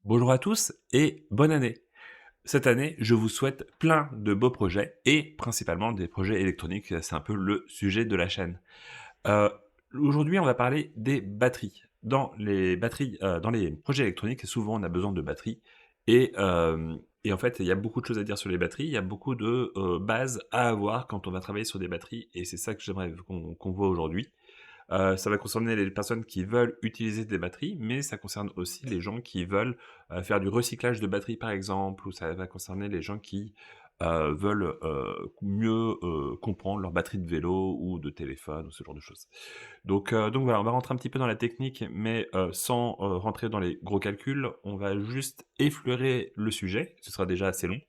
Bonjour à tous et bonne année. Cette année, je vous souhaite plein de beaux projets et principalement des projets électroniques, c'est un peu le sujet de la chaîne. Heu, Aujourd'hui, on va parler des batteries. Dans les projets électroniques, souvent on a besoin de batteries et en fait, il y a beaucoup de choses à dire sur les batteries. Il y a beaucoup de, bases à avoir quand on va travailler sur des batteries et c'est ça que j'aimerais qu'on voit aujourd'hui. Ça va concerner les personnes qui veulent utiliser des batteries, mais ça concerne aussi les gens qui veulent, faire du recyclage de batteries, par exemple, ou ça va concerner les gens qui, veulent, mieux, comprendre leur batterie de vélo ou de téléphone ou ce genre de choses. Donc voilà, on va rentrer un petit peu dans la technique, mais sans, rentrer dans les gros calculs. On va juste effleurer le sujet, ce sera déjà assez long.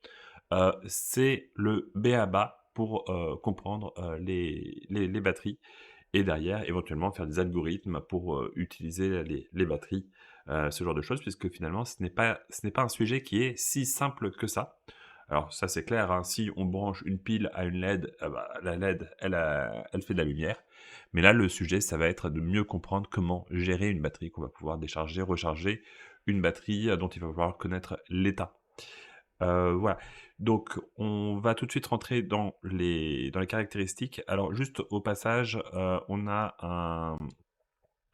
C'est le b.a-ba pour, comprendre, les batteries et derrière, éventuellement, faire des algorithmes pour, utiliser les batteries, ce genre de choses, puisque finalement, ce n'est pas un sujet qui est si simple que ça. Alors ça, c'est clair, hein, si on branche une pile à une LED, ah bah, la LED, elle fait de la lumière. Mais là, le sujet, ça va être de mieux comprendre comment gérer une batterie qu'on va pouvoir décharger, recharger, une batterie, dont il va falloir connaître l'état. Voilà. Donc on va tout de suite rentrer dans les caractéristiques. Alors juste au passage, on a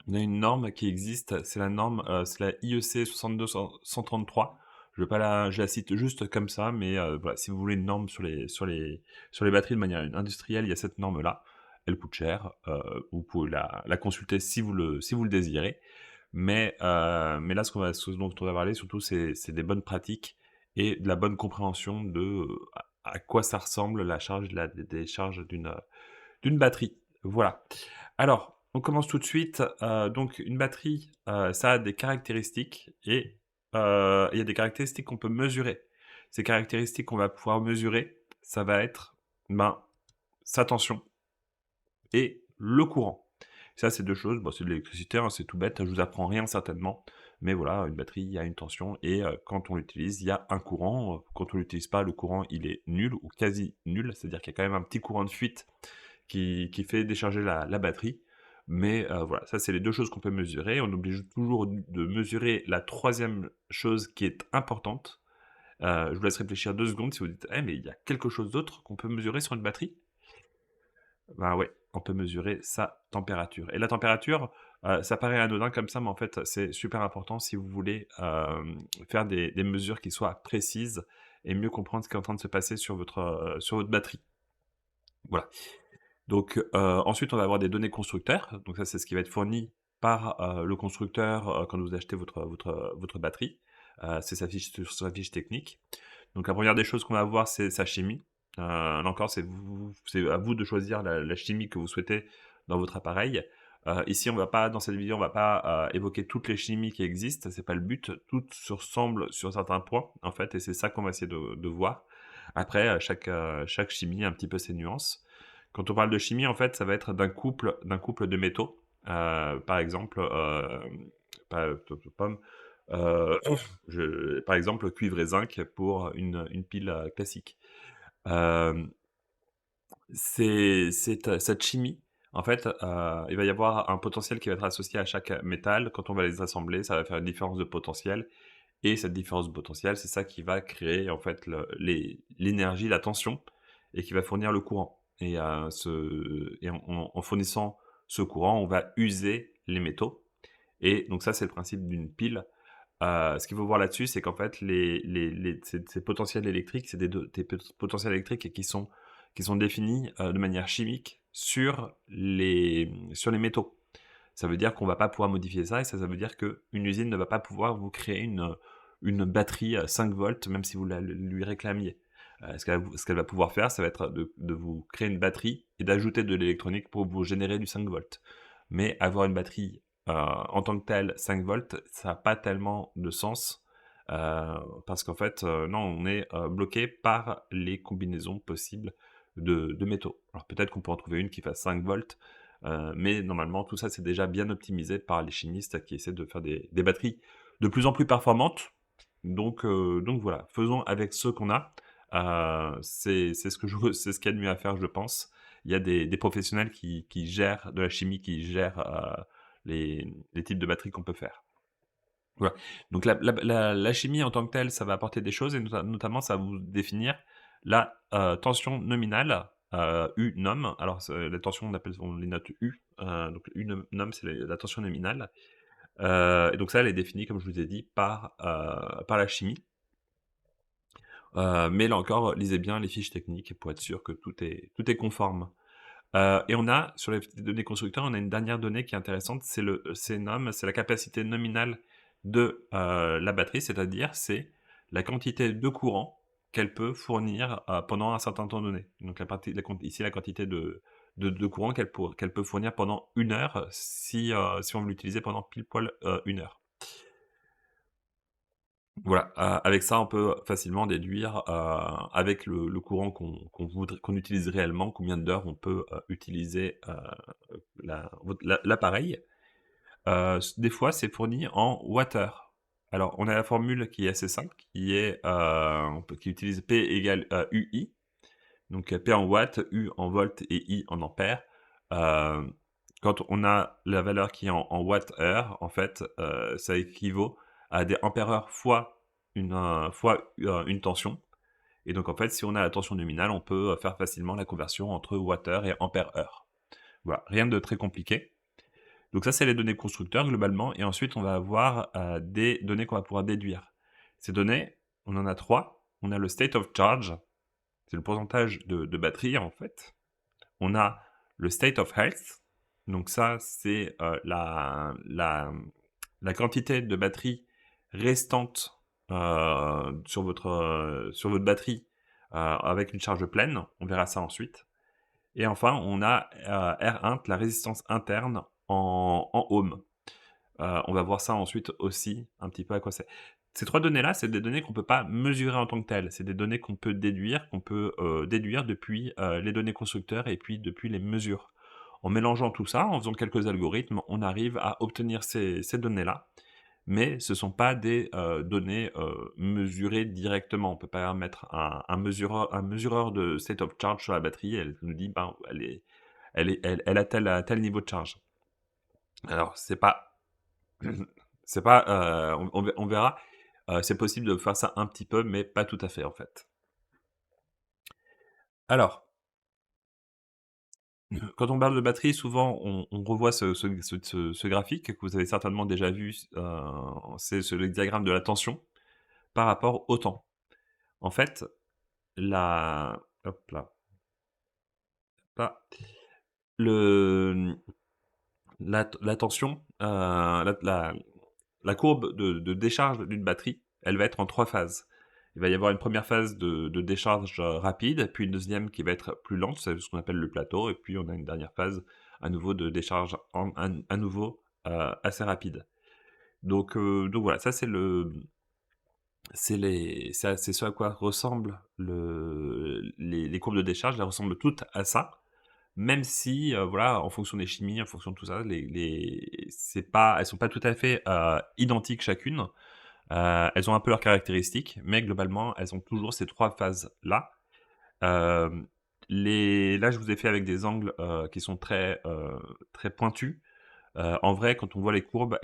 une norme qui existe, c'est la norme, c'est la IEC 62133. Je la cite juste comme ça, mais voilà, si vous voulez une norme sur les batteries de manière industrielle, il y a cette norme-là. Elle coûte cher, vous pouvez la consulter si vous le désirez. Mais là, ce dont on va parler surtout, c'est des bonnes pratiques et de la bonne compréhension de, à quoi ça ressemble la charge, la décharge d'une batterie. Voilà. Alors, on commence tout de suite. Donc une batterie, ça a des caractéristiques et il y a des caractéristiques qu'on peut mesurer. Ces caractéristiques qu'on va pouvoir mesurer, ça va être, ben, sa tension et le courant. Ça, c'est 2 choses, bon, c'est de l'électricité, hein, c'est tout bête, je vous apprends rien certainement, mais voilà, une batterie, il y a une tension et quand on l'utilise, il y a un courant. Quand on l'utilise pas, le courant, il est nul ou quasi nul, c'est-à-dire qu'il y a quand même un petit courant de fuite qui fait décharger la batterie. Mais voilà, ça, c'est les 2 choses qu'on peut mesurer. On oblige toujours de mesurer la troisième chose qui est importante. Je vous laisse réfléchir 2 secondes si vous dites: «Eh mais il y a quelque chose d'autre qu'on peut mesurer sur une batterie?» Ben ouais, on peut mesurer sa température et la température, ça paraît anodin comme ça, mais en fait, c'est super important si vous voulez, faire des mesures qui soient précises et mieux comprendre ce qui est en train de se passer sur votre batterie. Voilà. Donc, ensuite, on va avoir des données constructeurs. Donc ça, c'est ce qui va être fourni par, le constructeur, quand vous achetez votre batterie. C'est sa fiche sur sa fiche technique. Donc la première des choses qu'on va voir, c'est sa chimie. Là encore, c'est à vous de choisir la chimie que vous souhaitez dans votre appareil. Ici, on va pas dans cette vidéo, on va pas, évoquer toutes les chimies qui existent, c'est pas le but. Toutes se ressemblent sur certains points, en fait, et c'est ça qu'on va essayer de voir. Après, chaque chimie a un petit peu ses nuances. Quand on parle de chimie, en fait, ça va être d'un couple de métaux. Par exemple, pas pomme, heu, par exemple, cuivre et zinc pour une pile, classique. Hem, cette chimie, en fait, il va y avoir un potentiel qui va être associé à chaque métal. Quand on va les assembler, ça va faire une différence de potentiel et cette différence de potentiel, c'est ça qui va créer, en fait, l'énergie, la tension et qui va fournir le courant en fournissant ce courant, on va user les métaux et donc ça, c'est le principe d'une pile. Ce qu'il faut voir là-dessus, c'est qu'en fait, ces potentiels électriques, c'est des potentiels électriques qui sont définis, de manière chimique sur les métaux. Ça veut dire qu'on va pas pouvoir modifier ça et ça veut dire qu'une usine ne va pas pouvoir vous créer une batterie à 5 volts même si vous la lui réclamiez. Ce qu'elle va pouvoir faire, ça va être de vous créer une batterie et d'ajouter de l'électronique pour vous générer du 5 volts. Mais avoir une batterie, en tant que telle 5 volts, ça a pas tellement de sens, parce qu'en fait, non, on est, bloqué par les combinaisons possibles de métaux. Alors peut-être qu'on peut en trouver une qui fasse 5 volts, mais normalement tout ça c'est déjà bien optimisé par les chimistes qui essaient de faire des batteries de plus en plus performantes. Donc voilà, faisons avec ce qu'on a. C'est ce qu'il y a de mieux à faire, je pense. Il y a des professionnels qui gèrent de la chimie, qui gèrent, les types de batteries qu'on peut faire. Voilà. Donc la chimie en tant que telle, ça va apporter des choses et notamment ça va vous définir la, tension nominale, U nom. Alors la tension on les note U, donc U nom c'est la tension nominale, et donc ça elle est définie comme je vous ai dit par la chimie. Mais là encore, lisez bien les fiches techniques pour être sûr que tout est conforme. Et on a sur les données constructeurs, on a une dernière donnée qui est intéressante, c'est le CNOM, c'est la capacité nominale de, la batterie, c'est-à-dire c'est la quantité de courant qu'elle peut fournir, pendant un certain temps donné. Donc la quantité de courant qu'elle peut fournir pendant 1 heure si on veut l'utiliser pendant pile poil, 1 heure. Voilà, avec ça, on peut facilement déduire, avec le courant qu'on utilise réellement, combien d'heures on peut, utiliser, l'appareil. Des fois, c'est fourni en wattheures. Alors, on a la formule qui est assez simple, qui utilise P égale, UI. Donc, P en watts, U en volts et I en ampères. Hem, Quand on a la valeur qui est en watts-heure, en fait, ça équivaut à des ampères-heure fois une tension. Et donc, en fait, si on a la tension nominale, on peut, faire facilement la conversion entre wattheure et ampère-heure. Voilà, rien de très compliqué. Donc ça, c'est les données constructeurs globalement, et ensuite on va avoir, des données qu'on va pouvoir déduire. Ces données, on en a 3. On a le state of charge, c'est le pourcentage de batterie en fait. On a le state of health, donc ça c'est, la quantité de batterie restante, sur votre batterie, avec une charge pleine. On verra ça ensuite. Et enfin, on a, R int, la résistance interne en ohms. On va voir ça ensuite aussi, un petit peu à quoi c'est. Ces 3 données-là, c'est des données qu'on ne peut pas mesurer en tant que telles. C'est des données qu'on peut, déduire depuis, les données constructeurs et puis depuis les mesures. En mélangeant tout ça, en faisant quelques algorithmes, on arrive à obtenir ces données-là, mais ce ne sont pas des, données, mesurées directement. On ne peut pas mettre un mesureur de state of charge sur la batterie, elle nous dit: «Ben, elle a tel niveau de charge». Alors c'est pas, on verra, c'est possible de faire ça un petit peu, mais pas tout à fait, en fait. Alors, quand on parle de batterie, souvent on revoit ce graphique que vous avez certainement déjà vu, c'est le diagramme de la tension par rapport au temps. En fait, la hop là, là, le, la tension, la courbe de décharge d'une batterie, elle va être en 3 phases. Il va y avoir une première phase de décharge, rapide, puis une deuxième qui va être plus lente, c'est ce qu'on appelle le plateau, et puis on a une dernière phase à nouveau de décharge à nouveau, assez rapide. Donc voilà, ça c'est ce à quoi ressemblent les courbes de décharge, elles ressemblent toutes à ça. Même si, voilà, en fonction des chimies, en fonction de tout ça, elles sont pas tout à fait, identiques chacune. Elles ont un peu leurs caractéristiques, mais globalement, elles ont toujours ces 3 phases-là. Hem, Là, je vous ai fait avec des angles, qui sont très pointus. En vrai, quand on voit les courbes,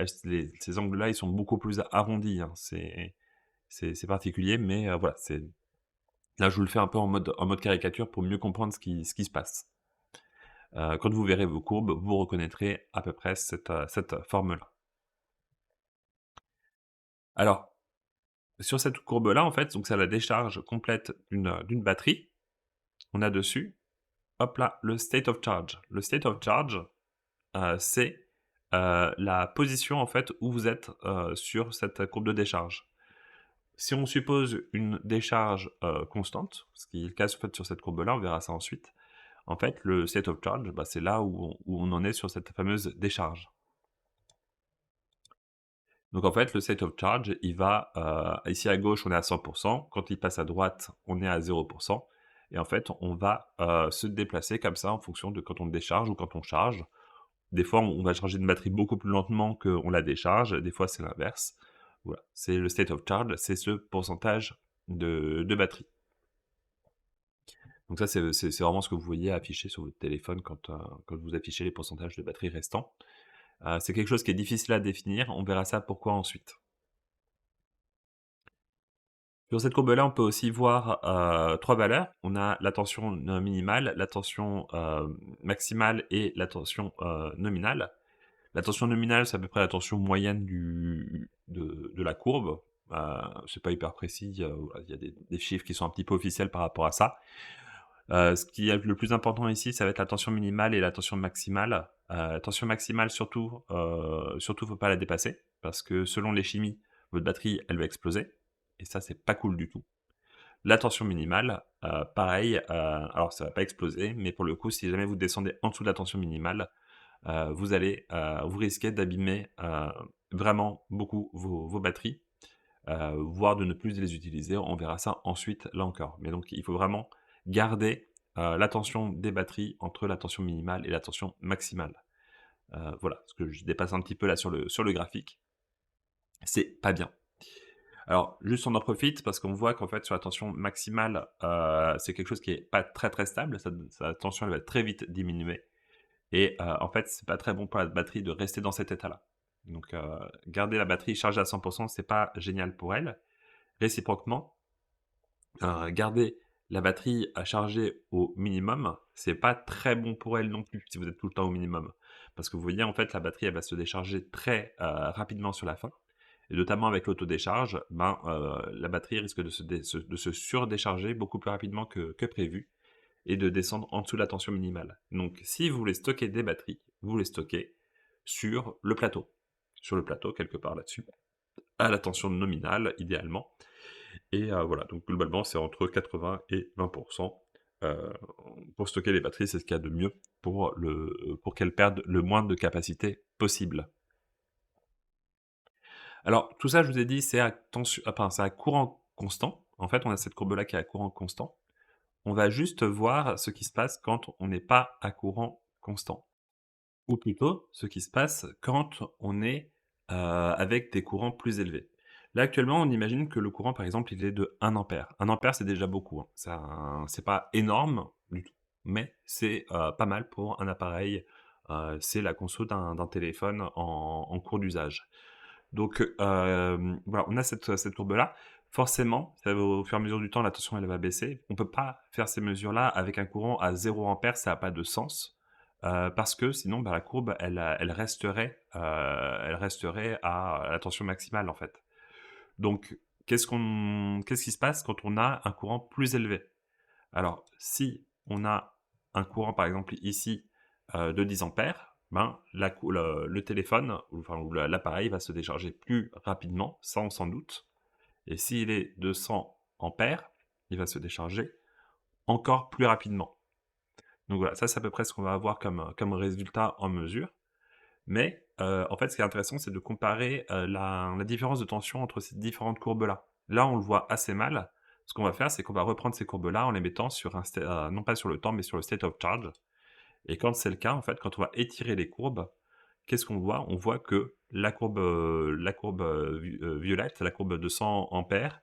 ces angles-là, ils sont beaucoup plus arrondis, hein. C'est particulier, mais voilà, là, je vous le fais un peu en mode caricature pour mieux comprendre ce qui se passe. Quand vous verrez vos courbes, vous reconnaîtrez à peu près cette forme-là. Alors, sur cette courbe-là, en fait, donc c'est la décharge complète d'une batterie. On a dessus, hop là, le state of charge. Le state of charge, c'est, la position, en fait, où vous êtes, sur cette courbe de décharge. Si on suppose une décharge, constante, ce qui est le cas, en fait, sur cette courbe-là, on verra ça ensuite. En fait, le state of charge, bah, c'est là où on en est sur cette fameuse décharge. Donc en fait, le state of charge, il va, ici à gauche, on est à 100. Quand il passe à droite, on est à 0. Et en fait, on va, se déplacer comme ça en fonction de quand on décharge ou quand on charge. Des fois, on va charger une batterie beaucoup plus lentement qu'on la décharge, des fois c'est l'inverse. Voilà, c'est le state of charge, c'est ce pourcentage de batterie. Donc ça, c'est vraiment ce que vous voyez affiché sur votre téléphone quand vous affichez les pourcentages de batterie restants. C'est quelque chose qui est difficile à définir, on verra ça pourquoi ensuite. Sur cette courbe-là, on peut aussi voir, 3 valeurs. On a la tension, minimale, la tension, maximale et la tension, nominale. La tension nominale, c'est à peu près la tension moyenne de la courbe. C'est pas hyper précis, il y a des chiffres qui sont un petit peu officiels par rapport à ça. Ce qui est le plus important ici, ça va être la tension minimale et la tension maximale. La tension maximale surtout faut pas la dépasser parce que selon les chimies, votre batterie, elle va exploser et ça, c'est pas cool du tout. La tension minimale, pareil, alors ça va pas exploser, mais pour le coup, si jamais vous descendez en dessous de la tension minimale, vous risquez d'abîmer, vraiment beaucoup vos batteries, voire de ne plus les utiliser. On verra ça ensuite, là encore. Mais donc il faut vraiment garder, la tension des batteries entre la tension minimale et la tension maximale. Voilà, parce que je dépasse un petit peu là sur le graphique. C'est pas bien. Alors, juste on en profite parce qu'on voit qu'en fait sur la tension maximale, c'est quelque chose qui est pas très, très stable. Sa tension elle va très vite diminuer et en fait, c'est pas très bon pour la batterie de rester dans cet état-là. Donc garder la batterie chargée à 100 c'est pas génial pour elle. Réciproquement, garder la batterie à charger au minimum, c'est pas très bon pour elle non plus, si vous êtes tout le temps au minimum. Parce que vous voyez, en fait, la batterie, elle va se décharger très, rapidement sur la fin et notamment avec l'autodécharge, ben, la batterie risque de se surdécharger beaucoup plus rapidement que prévu et de descendre en dessous de la tension minimale. Donc si vous voulez stocker des batteries, vous les stockez sur le plateau. Sur le plateau, quelque part là-dessus, à la tension nominale, idéalement. Et voilà, donc globalement, c'est entre 80 et 20 pour stocker les batteries, c'est ce qu'il y a de mieux pour qu'elles perdent le moins de capacité possible. Alors tout ça, je vous ai dit, c'est à courant constant. En fait, on a cette courbe-là qui est à courant constant. On va juste voir ce qui se passe quand on n'est pas à courant constant. Ou plutôt, ce qui se passe quand on est, avec des courants plus élevés. Là, actuellement, on imagine que le courant, par exemple, il est de 1 ampère. 1 ampère, c'est déjà beaucoup, hein. C'est pas énorme du tout, mais c'est, pas mal pour un appareil, c'est la conso d'un téléphone en cours d'usage. Donc, voilà, on a cette courbe-là. Forcément, ça va au fur et à mesure du temps, la tension, elle va baisser. On peut pas faire ces mesures-là avec un courant à 0 ampère, ça a pas de sens, parce que sinon, bah, la courbe, elle resterait à la tension maximale, en fait. Donc, qu'est-ce qui se passe quand on a un courant plus élevé? Alors, si on a un courant, par exemple ici, de 10 ampères, ben, le téléphone, ou l'appareil va se décharger plus rapidement, ça on s'en doute. Et s'il est de 100 ampères, il va se décharger encore plus rapidement. Donc voilà, ça c'est à peu près ce qu'on va avoir comme résultat en mesure. Mais en fait, ce qui est intéressant, c'est de comparer, la différence de tension entre ces différentes courbes-là. Là, on le voit assez mal. Ce qu'on va faire, c'est qu'on va reprendre ces courbes-là en les mettant sur non pas sur le temps, mais sur le state of charge. Et quand c'est le cas, en fait, quand on va étirer les courbes, qu'est-ce qu'on voit? On voit que la courbe, violette, la courbe de 100 ampères,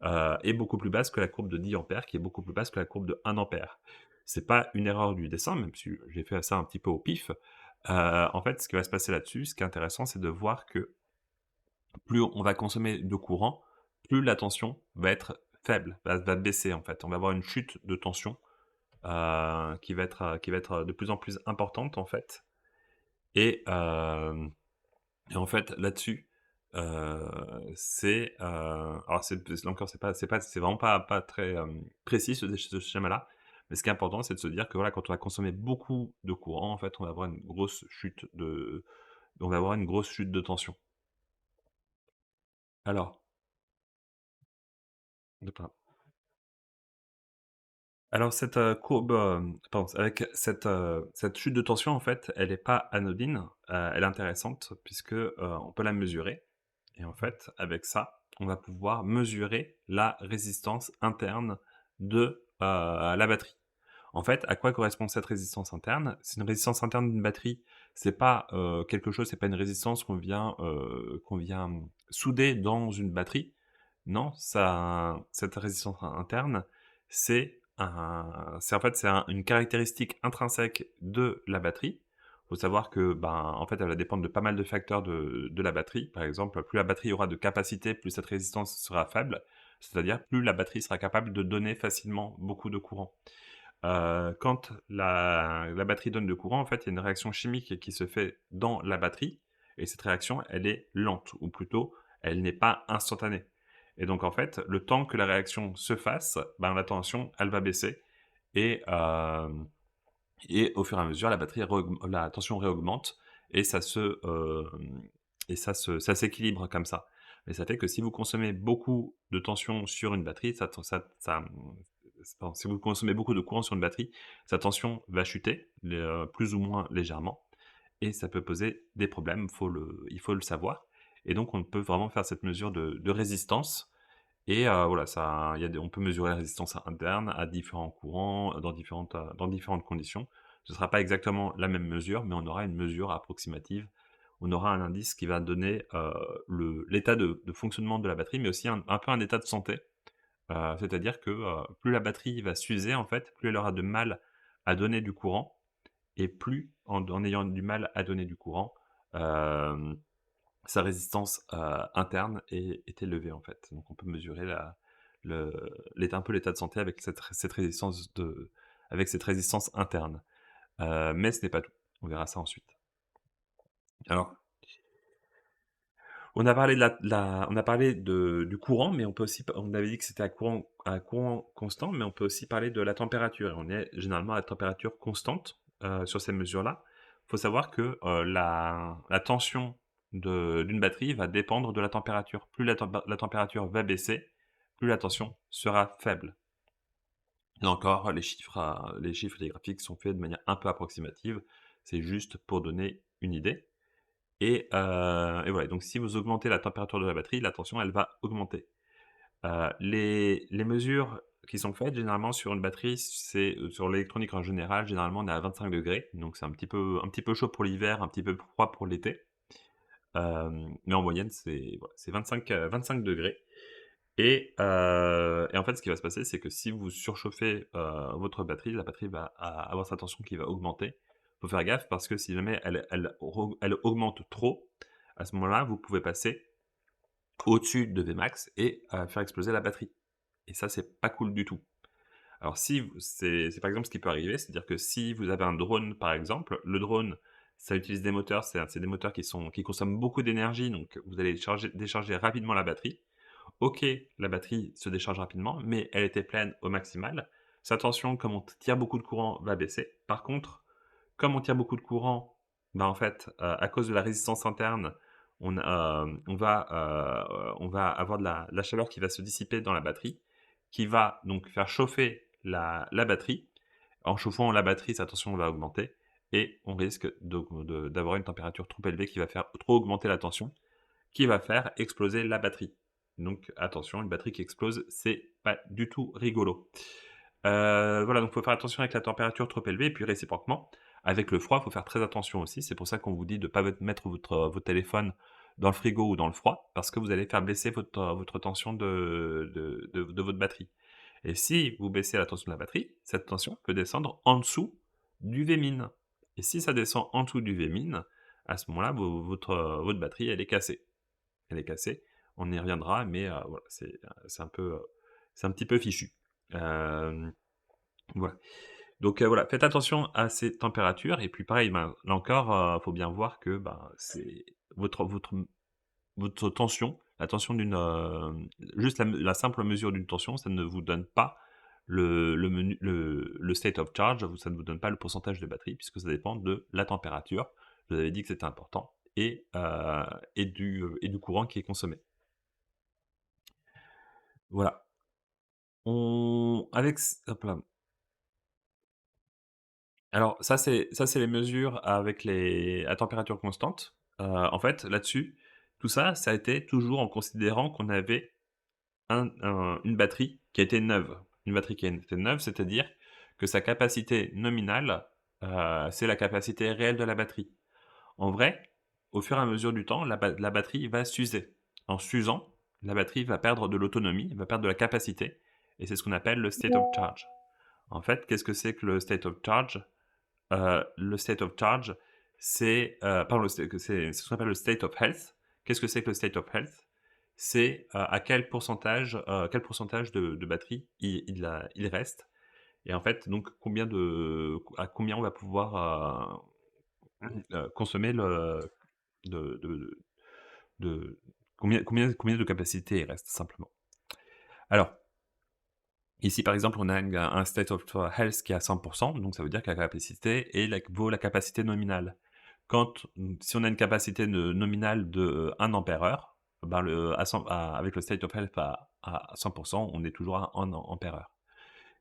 est beaucoup plus basse que la courbe de 10 ampères, qui est beaucoup plus basse que la courbe de 1 ampère. C'est pas une erreur du dessin, même si j'ai fait ça un petit peu au pif. En fait, ce qui va se passer là-dessus, ce qui est intéressant, c'est de voir que plus on va consommer de courant, plus la tension va être faible, va baisser, en fait. On va avoir une chute de tension, qui va être de plus en plus importante, en fait. Et en fait, là-dessus, alors encore c'est vraiment pas très, précis ce schéma-là, mais ce qui est important, c'est de se dire que voilà, quand on va consommer beaucoup de courant, en fait, on va avoir une grosse chute de tension. Alors de pa alors cette, courbe, pardon, avec cette chute de tension, en fait, elle est pas anodine, elle est intéressante puisque, on peut la mesurer et en fait, avec ça, on va pouvoir mesurer la résistance interne de, la batterie. En fait, à quoi correspond cette résistance interne? C'est une résistance interne d'une batterie, c'est pas une résistance qu'on vient, souder dans une batterie. Non, cette résistance interne, c'est en fait, une caractéristique intrinsèque de la batterie. Il faut savoir que, ben, en fait, elle va dépendre de pas mal de facteurs de la batterie. Par exemple, plus la batterie aura de capacité, plus cette résistance sera faible. C'est-à-dire plus la batterie sera capable de donner facilement beaucoup de courant. Quand la batterie donne de courant, en fait, il y a une réaction chimique qui se fait dans la batterie et cette réaction, elle est lente ou plutôt, elle n'est pas instantanée et donc en fait, le temps que la réaction se fasse, ben, la tension, elle va baisser et et au fur et à mesure, la tension réaugmente et ça s'équilibre comme ça. Mais ça fait que si vous consommez beaucoup de tension sur une batterie, pardon, si vous consommez beaucoup de courant sur une batterie, sa tension va chuter, plus ou moins légèrement et ça peut poser des problèmes, il faut le savoir et donc on peut vraiment faire cette mesure de résistance et voilà, ça il y a des on peut mesurer la résistance interne à différents courants, dans différentes conditions. Ce ne sera pas exactement la même mesure, mais on aura une mesure approximative. On aura un indice qui va donner, l'état de fonctionnement de la batterie, mais aussi un peu un état de santé. C'est-à-dire que, plus la batterie va s'user, en fait, plus elle aura de mal à donner du courant et plus en ayant du mal à donner du courant, hem sa résistance, interne est élevée, en fait. Donc on peut mesurer le un peu l'état de santé avec cette résistance interne. Mais ce n'est pas tout. On verra ça ensuite. Alors, on a parlé du courant, mais on avait dit que c'était à courant constant, mais on peut aussi parler de la température et on est généralement à température constante, sur ces mesures-là. Il faut savoir que, la tension d'une batterie va dépendre de la température. Plus la température va baisser, plus la tension sera faible. Là encore, les chiffres et les graphiques sont faits de manière un peu approximative. C'est juste pour donner une idée. Et voilà, donc si vous augmentez la température de la batterie, la tension, elle va augmenter. Les mesures qui sont faites généralement sur une batterie, sur l'électronique en général, généralement on est à 25°, donc c'est un petit peu chaud pour l'hiver, un petit peu froid pour l'été. Mais en moyenne, c'est voilà, c'est 25°. Et en fait, ce qui va se passer, c'est que si vous surchauffez, votre batterie, la batterie va avoir sa tension qui va augmenter. Faut faire gaffe parce que si jamais elle augmente trop, à ce moment-là, vous pouvez passer au-dessus de Vmax et faire exploser la batterie. Et ça, c'est pas cool du tout. Alors si vous c'est par exemple ce qui peut arriver, c'est-à-dire que si vous avez un drone, par exemple, le drone, ça utilise des moteurs, c'est des moteurs qui consomment beaucoup d'énergie, donc vous allez décharger rapidement la batterie. OK, la batterie se décharge rapidement, mais elle était pleine au maximal. Sa tension, comme on tire beaucoup de courant, va baisser. Par contre, comme on tire beaucoup de courant, bah, en fait, à cause de la résistance interne, on va avoir de la chaleur qui va se dissiper dans la batterie, qui va donc faire chauffer la batterie. En chauffant la batterie, sa tension va augmenter et on risque d'avoir une température trop élevée qui va faire trop augmenter la tension, qui va faire exploser la batterie. Donc attention, une batterie qui explose, c'est pas du tout rigolo. Voilà, donc il faut faire attention avec la température trop élevée et puis réciproquement, avec le froid, il faut faire très attention aussi. C'est pour ça qu'on vous dit de ne pas mettre votre téléphone dans le frigo ou dans le froid, parce que vous allez faire baisser votre tension de votre batterie. Et si vous baissez la tension de la batterie, cette tension peut descendre en dessous du Vmin. Et si ça descend en dessous du Vmin, à ce moment-là, votre batterie, elle est cassée. Elle est cassée. On y reviendra, mais voilà, c'est un petit peu fichu. Voilà. Donc voilà, faites attention à ces températures et puis pareil, ben, là encore, faut bien voir que, ben, c'est votre tension, la tension juste la simple mesure d'une tension, ça ne vous donne pas le state of charge, ça ne vous donne pas le pourcentage de batterie puisque ça dépend de la température. Je vous avais dit que c'était important et du courant qui est consommé. Voilà. On avec c Hop là. Alors ça c'est les mesures à température constante. En fait, là-dessus, tout ça, ça a été toujours en considérant qu'on avait une batterie qui était neuve. Une batterie qui était neuve, c'est-à-dire que sa capacité nominale, c'est la capacité réelle de la batterie. En vrai, au fur et à mesure du temps, la batterie va s'user. En s'usant, la batterie va perdre de l'autonomie, va perdre de la capacité et c'est ce qu'on appelle le state of charge. En fait, qu'est-ce que c'est que le state of charge? Le state of charge, c'est ce qu'on appelle le state of health. Qu'est-ce que c'est que le state of health? c'est, à quel pourcentage de batterie il reste et en fait, donc à combien on va pouvoir, consommer de de combien de capacité il reste simplement. Alors, ici, par exemple, on a un state of health qui est à 100, donc ça veut dire que la capacité vaut la capacité nominale. Si on a une capacité nominale de 1 ampère-heure, ben avec le state of health à 100, on est toujours à 1 ampère-heure.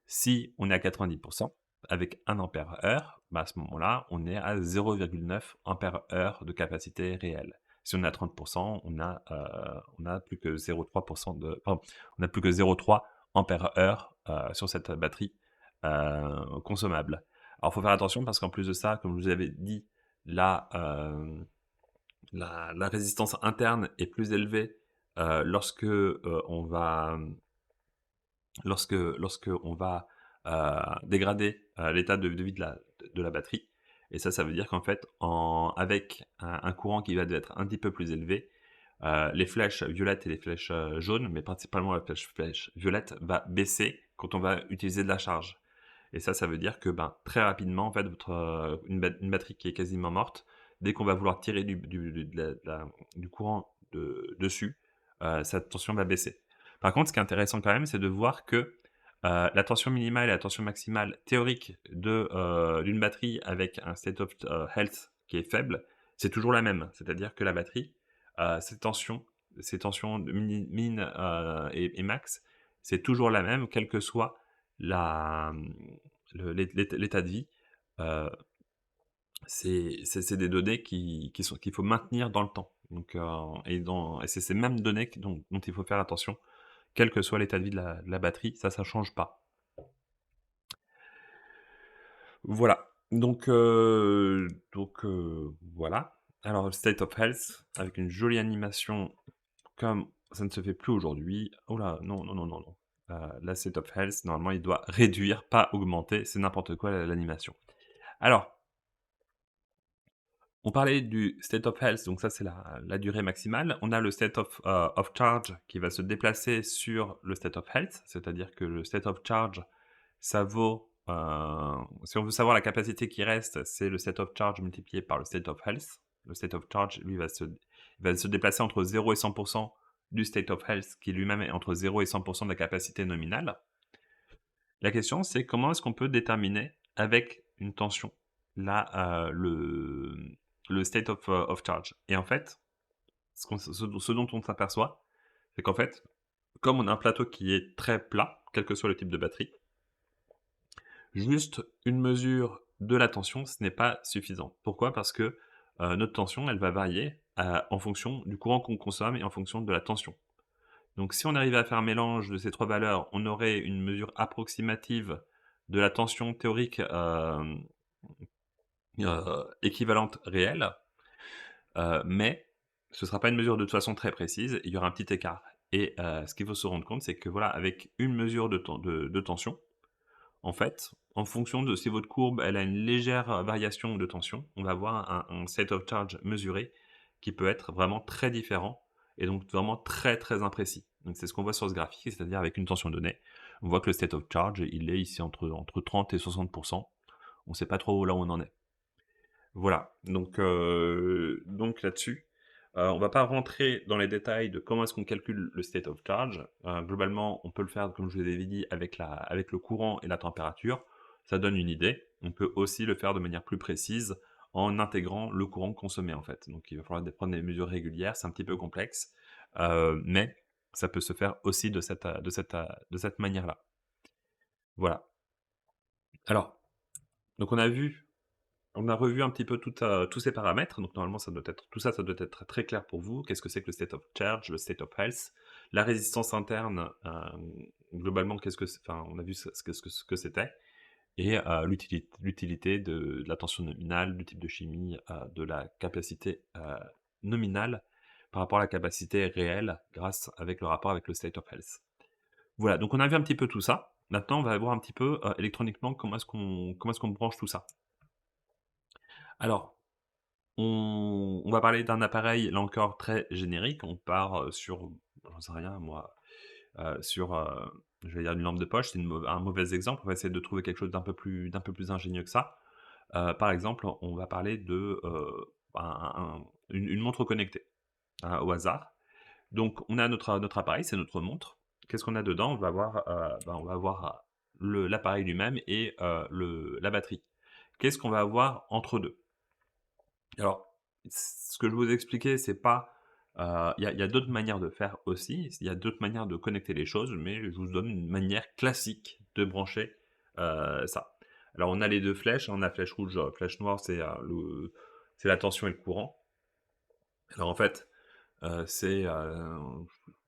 Si on est à 90 avec 1 ampère-heure, bah, à ce moment-là, on est à 0,9 ampère-heure de capacité réelle. Si on est à 30 on a plus que 0,3 pardon, on a plus que 0,3 ampère-heure, sur cette batterie, consommable. Alors, il faut faire attention parce qu'en plus de ça, comme je vous avais dit, la, la résistance interne est plus élevée, lorsque, on va lorsque on va, dégrader, l'état de vie de la batterie et ça veut dire qu'en fait, avec un courant qui va être un petit peu plus élevé, les flèches violettes et les flèches, jaunes, mais principalement la flèche violette va baisser quand on va utiliser de la charge et ça veut dire que, ben, très rapidement, en fait, une batterie qui est quasiment morte, dès qu'on va vouloir tirer du courant dessus, sa tension va baisser. Par contre, ce qui est intéressant quand même, c'est de voir que, la tension minimale et la tension maximale théorique d'une batterie avec un state of, health qui est faible, c'est toujours la même. C'est-à-dire que la batterie, ses tensions de et max, c'est toujours la même, quelle que soit la, l'état de vie. Heu, c'est des données qu'il faut maintenir dans le temps. Donc, et c'est ces mêmes données dont il faut faire attention, quel que soit l'état de vie de la batterie, ça change pas. Voilà, voilà. Alors le state of health avec une jolie animation comme ça ne se fait plus aujourd'hui. Oh là, non, non, non, non, non. La state of health, normalement, il doit réduire, pas augmenter, c'est n'importe quoi l'animation. Alors, on parlait du state of health, donc ça c'est la durée maximale. On a le state of charge qui va se déplacer sur le state of health, c'est-à-dire que le state of charge, ça vaut, si on veut savoir la capacité qui reste, c'est le state of charge multiplié par le state of health. Le state of charge, lui, va se déplacer entre 0 et 100 du state of health, qui lui-même est entre 0 et 100 de la capacité nominale. La question, c'est comment est-ce qu'on peut déterminer avec une tension là, le state of charge? Et en fait, ce dont on s'aperçoit, c'est qu'en fait, comme on a un plateau qui est très plat, quel que soit le type de batterie, juste une mesure de la tension, ce n'est pas suffisant. Pourquoi? Parce que, notre tension, elle va varier, en fonction du courant qu'on consomme et en fonction de la tension. Donc si on arrivait à faire un mélange de ces 3 valeurs, on aurait une mesure approximative de la tension théorique, équivalente réelle, mais ce ne sera pas une mesure de toute façon très précise, il y aura un petit écart et ce qu'il faut se rendre compte, c'est que voilà, avec une mesure de tension, en fait, en fonction de si votre courbe, elle a une légère, variation de tension, on va avoir un state of charge mesuré qui peut être vraiment très différent et donc vraiment très, très imprécis. Donc c'est ce qu'on voit sur ce graphique, c'est-à-dire avec une tension donnée, on voit que le state of charge, il est ici entre 30 et 60. On ne sait pas trop là où on en est. Voilà, donc là-dessus, on va pas rentrer dans les détails de comment est-ce qu'on calcule le state of charge. Globalement, on peut le faire, comme je vous l'avais dit, avec le courant et la température. Ça donne une idée. On peut aussi le faire de manière plus précise en intégrant le courant consommé, en fait. Donc il va falloir prendre des mesures régulières, c'est un petit peu complexe, mais ça peut se faire aussi de cette manière-là. Voilà. Alors, donc on a revu un petit peu tous ces paramètres, donc normalement ça doit être très clair pour vous. Qu'est-ce que c'est que le state of charge, le state of health, la résistance interne, globalement, enfin, on a vu ce que c'était, et l'utilité de la tension nominale, du type de chimie, de la capacité nominale par rapport à la capacité réelle, grâce avec le rapport avec le state of health. Voilà, donc on a vu un petit peu tout ça. Maintenant, on va voir un petit peu électroniquement comment est-ce qu'on branche tout ça. Alors, on va parler d'un appareil, là encore, très générique. On part, sur j'en sais rien moi, sur, je vais dire une lampe de poche, c'est un mauvais exemple. On va essayer de trouver quelque chose d'un peu plus ingénieux que ça. Par exemple, on va parler de, une montre connectée, au hasard. Donc on a notre appareil, c'est notre montre. Qu'est-ce qu'on a dedans? On va avoir, l'appareil lui-même et la batterie. Qu'est-ce qu'on va avoir entre 2? Alors, ce que je vous ai expliqué, c'est pas, il y a d'autres manières de faire aussi, il y a d'autres manières de connecter les choses, mais je vous donne une manière classique de brancher, ça. Alors on a les 2 flèches, hein, on a flèche rouge, flèche noire, c'est la tension et le courant. Alors en fait, c'est,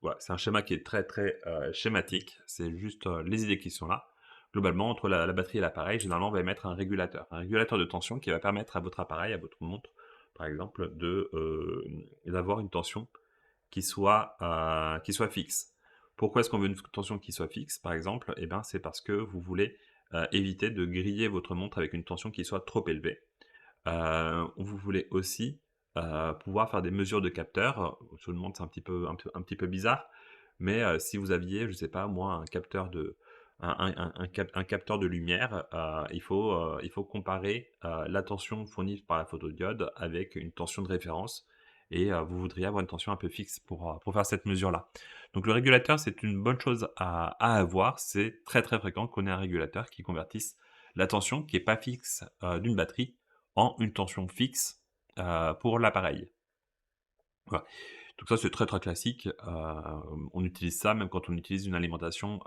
voilà, c'est un schéma qui est très, très, schématique. C'est juste, les idées qui sont là. Globalement, entre la batterie et l'appareil, généralement, on va mettre un régulateur. Un régulateur de tension qui va permettre à votre appareil, à votre montre, par exemple, d'avoir une tension qui soit fixe. Pourquoi est-ce qu'on veut une tension qui soit fixe, par exemple? Eh ben, c'est parce que vous voulez, éviter de griller votre montre avec une tension qui soit trop élevée. Vous voulez aussi, pouvoir faire des mesures de capteurs. Je me demande, c'est un petit peu bizarre, mais si vous aviez, je sais pas moi, un capteur de lumière, il faut comparer, la tension fournie par la photodiode avec une tension de référence et vous voudriez avoir une tension un peu fixe pour faire cette mesure-là. Donc le régulateur, c'est une bonne chose à avoir. C'est très, très fréquent qu'on ait un régulateur qui convertisse la tension qui est pas fixe, d'une batterie en une tension fixe, pour l'appareil. Voilà. Donc ça, c'est très, très classique. On utilise ça même quand on utilise une alimentation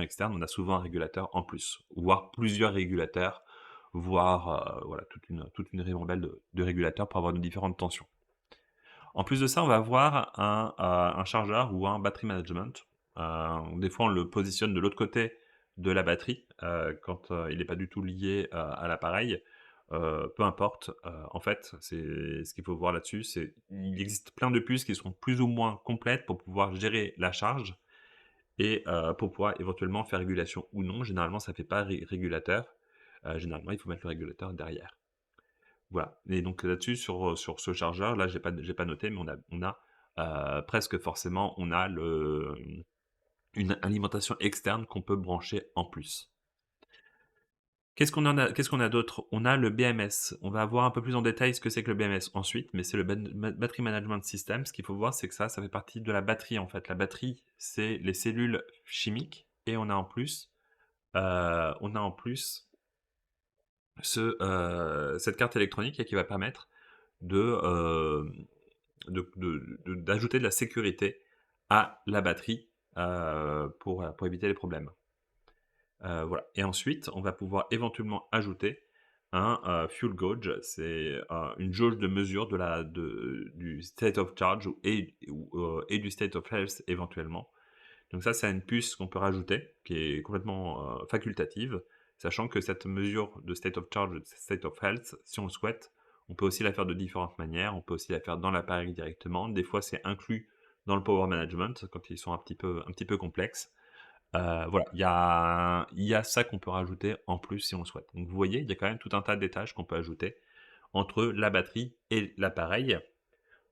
externe, on a souvent un régulateur en plus, voire plusieurs régulateurs, voire, voilà, toute une ribambelle de régulateurs pour avoir de différentes tensions. En plus de ça, on va avoir un chargeur ou un battery management. Des fois, on le positionne de l'autre côté de la batterie, quand, il n'est pas du tout lié, à l'appareil. Peu importe, en fait, c'est ce qu'il faut voir là-dessus, c'est il existe plein de puces qui sont plus ou moins complètes pour pouvoir gérer la charge et pour pouvoir éventuellement faire régulation ou non. Généralement, ça ne fait pas régulateur. Généralement, il faut mettre le régulateur derrière. Voilà, et donc là-dessus, sur ce chargeur, là, j'ai pas noté, mais presque forcément, on a une alimentation externe qu'on peut brancher en plus. Qu'est-ce qu'on a d'autre? On a le BMS. On va voir un peu plus en détail ce que c'est que le BMS ensuite, mais c'est le Battery Management System. Ce qu'il faut voir, c'est que ça fait partie de la batterie, en fait. La batterie, c'est les cellules chimiques et on a en plus cette carte électronique qui va permettre de, d'ajouter de la sécurité à la batterie, pour éviter les problèmes. Voilà, et ensuite, on va pouvoir éventuellement ajouter un, fuel gauge. C'est, une jauge de mesure du state of charge et du state of health éventuellement. Donc ça, c'est une puce qu'on peut rajouter, qui est complètement, facultative, sachant que cette mesure de state of charge, state of health, si on le souhaite, on peut aussi la faire de différentes manières. On peut aussi la faire dans l'appareil directement. Des fois, c'est inclus dans le power management quand ils sont un petit peu complexes. Voilà, il y a ça qu'on peut rajouter en plus si on le souhaite. Donc vous voyez, il y a quand même tout un tas d'étages qu'on peut ajouter entre la batterie et l'appareil.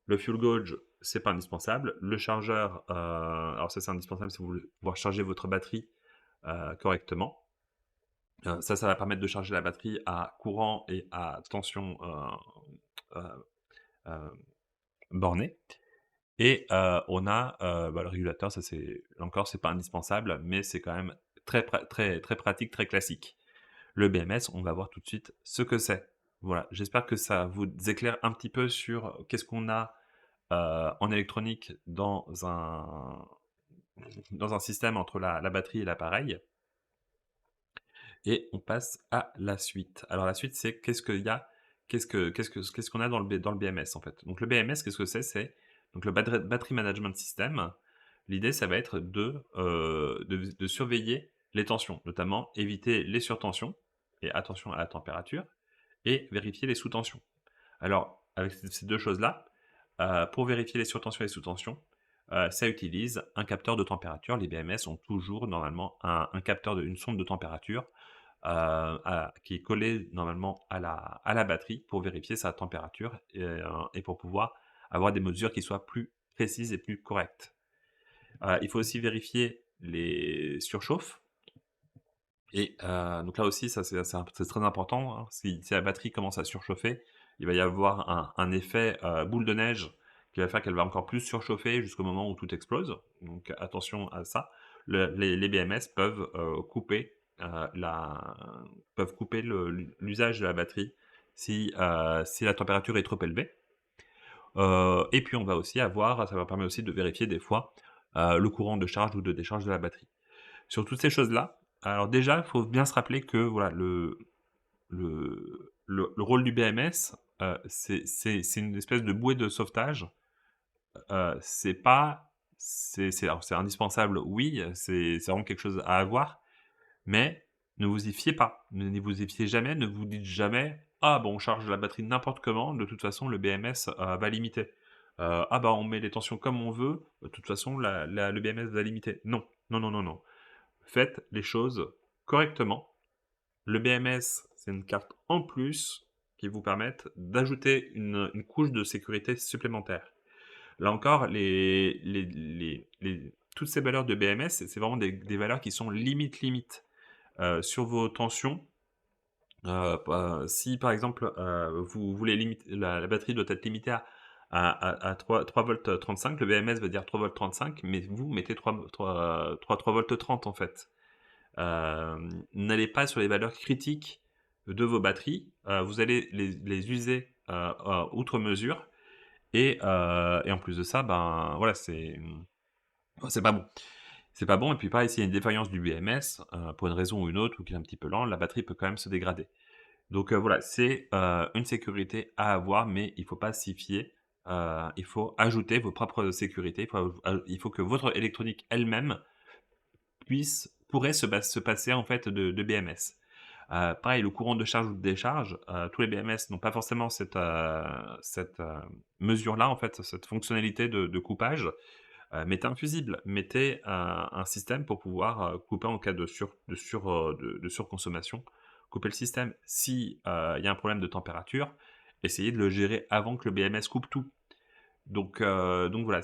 Le fuel gauge, c'est pas indispensable. Le chargeur, alors ça c'est indispensable si vous voulez pouvoir charger votre batterie, correctement. Ça va permettre de charger la batterie à courant et à tension, heu heu, bornée. Et on a, le régulateur, ça c'est là encore, c'est pas indispensable, mais c'est quand même très très pratique, très classique. Le BMS, on va voir tout de suite ce que c'est. Voilà, j'espère que ça vous éclaire un petit peu sur qu'est-ce qu'on a, en électronique dans un système entre la batterie et l'appareil, et on passe à la suite. Alors la suite, c'est qu'est-ce qu'on a dans le BMS, en fait? Donc le BMS, qu'est-ce que c'est? C'est donc le Battery Management System. L'idée, ça va être de surveiller les tensions, notamment éviter les surtensions et attention à la température et vérifier les sous-tensions. Alors avec ces 2 choses-là, pour vérifier les surtensions et les sous-tensions, ça utilise un capteur de température. Les BMS ont toujours normalement un capteur une sonde de température, qui est collée normalement à la batterie pour vérifier sa température et pour pouvoir avoir des mesures qui soient plus précise et plus correcte. Il faut aussi vérifier les surchauffes et donc là aussi, ça c'est très important, hein. Si la batterie commence à surchauffer, il va y avoir un effet, boule de neige qui va faire qu'elle va encore plus surchauffer jusqu'au moment où tout explose. Donc attention à ça. Les BMS la peuvent couper l'usage de la batterie si la température est trop élevée. Et puis on va aussi avoir ça va permettre aussi de vérifier des fois, le courant de charge ou de décharge de la batterie. Sur toutes ces choses-là, alors déjà, il faut bien se rappeler que voilà, le rôle du BMS, c'est une espèce de bouée de sauvetage. C'est pas alors c'est indispensable, oui, c'est vraiment quelque chose à avoir, mais ne vous y fiez pas. Ne vous y fiez jamais, ne vous dites jamais: «Ah bon, on charge la batterie n'importe comment, de toute façon le BMS, va limiter. Ah bah, on met les tensions comme on veut, de toute façon le BMS va limiter». Non, non, non, non, non. Faites les choses correctement. Le BMS, c'est une carte en plus qui vous permette d'ajouter une couche de sécurité supplémentaire. Là encore, toutes ces valeurs de BMS, c'est vraiment des valeurs qui sont limite. Sur vos tensions, si par exemple, vous voulez limiter la batterie doit être limitée à 3 volts 35, le BMS va dire 3 volts 35, mais vous mettez 3 volts 30 en fait. N'allez pas sur les valeurs critiques de vos batteries, vous allez les user, outre mesure et en plus de ça, ben, voilà, c'est pas bon. C'est pas bon et puis pareil, s'il y a une défaillance du BMS, pour une raison ou une autre ou qu'il est un petit peu lent, la batterie peut quand même se dégrader. Donc voilà, c'est, une sécurité à avoir, mais il faut pas s'y fier. Il faut ajouter vos propres sécurités. Il faut que votre électronique elle-même pourrait se passer en fait de BMS. Pareil, le courant de charge ou de décharge, tous les BMS n'ont pas forcément cette mesure-là, en fait, cette fonctionnalité de coupage. Mettez un fusible, mettez un système pour pouvoir, couper en cas de surconsommation. Couper le système. Si, il y a un problème de température, essayez de le gérer avant que le BMS coupe tout. Donc voilà,